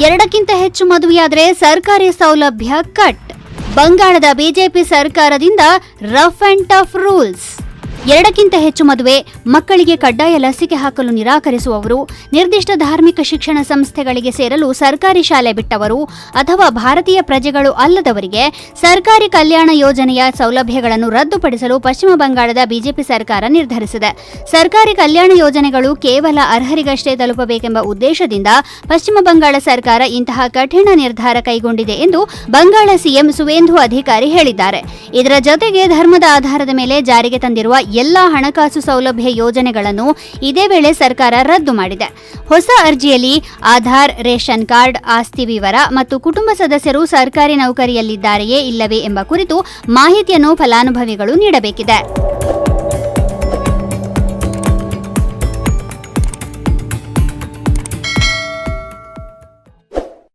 2ಕ್ಕಿಂತ ಹೆಚ್ಚು ಮದುವೆಯಾದರೆ ಸರ್ಕಾರಿ ಸೌಲಭ್ಯ ಕಟ್. ಬಂಗಾಳದ ಬಿಜೆಪಿ ಸರ್ಕಾರದಿಂದ ರಫ್ ಅಂಡ್ ಟಫ್ ರೂಲ್ಸ್. 2ಕ್ಕಿಂತ ಹೆಚ್ಚು ಮದುವೆ, ಮಕ್ಕಳಿಗೆ ಕಡ್ಡಾಯ ಲಸಿಕೆ ಹಾಕಲು ನಿರಾಕರಿಸುವವರು, ನಿರ್ದಿಷ್ಟ ಧಾರ್ಮಿಕ ಶಿಕ್ಷಣ ಸಂಸ್ಥೆಗಳಿಗೆ ಸೇರಲು ಸರ್ಕಾರಿ ಶಾಲೆ ಬಿಟ್ಟವರು ಅಥವಾ ಭಾರತೀಯ ಪ್ರಜೆಗಳು ಅಲ್ಲದವರಿಗೆ ಸರ್ಕಾರಿ ಕಲ್ಯಾಣ ಯೋಜನೆಯ ಸೌಲಭ್ಯಗಳನ್ನು ರದ್ದುಪಡಿಸಲು ಪಶ್ಚಿಮ ಬಂಗಾಳದ ಬಿಜೆಪಿ ಸರ್ಕಾರ ನಿರ್ಧರಿಸಿದೆ. ಸರ್ಕಾರಿ ಕಲ್ಯಾಣ ಯೋಜನೆಗಳು ಕೇವಲ ಅರ್ಹರಿಗಷ್ಟೇ ತಲುಪಬೇಕೆಂಬ ಉದ್ದೇಶದಿಂದ ಪಶ್ಚಿಮ ಬಂಗಾಳ ಸರ್ಕಾರ ಇಂತಹ ಕಠಿಣ ನಿರ್ಧಾರ ಕೈಗೊಂಡಿದೆ ಎಂದು ಬಂಗಾಳ ಸಿಎಂ ಸುವೇಂದು ಅಧಿಕಾರಿ ಹೇಳಿದ್ದಾರೆ. ಇದರ ಜೊತೆಗೆ ಧರ್ಮದ ಆಧಾರದ ಮೇಲೆ ಜಾರಿಗೆ ತಂದಿರುವ ಎಲ್ಲಾ ಹಣಕಾಸು ಸೌಲಭ್ಯ ಯೋಜನೆಗಳನ್ನು ಇದೇ ವೇಳೆ ಸರ್ಕಾರ ರದ್ದು ಮಾಡಿದೆ. ಹೊಸ ಅರ್ಜಿಯಲ್ಲಿ ಆಧಾರ್, ರೇಷನ್ ಕಾರ್ಡ್, ಆಸ್ತಿ ವಿವರ ಮತ್ತು ಕುಟುಂಬ ಸದಸ್ಯರು ಸರ್ಕಾರಿ ನೌಕರಿಯಲ್ಲಿದ್ದಾರೆಯೇ ಇಲ್ಲವೇ ಎಂಬ ಕುರಿತು ಮಾಹಿತಿಯನ್ನು ಫಲಾನುಭವಿಗಳು ನೀಡಬೇಕಿದೆ.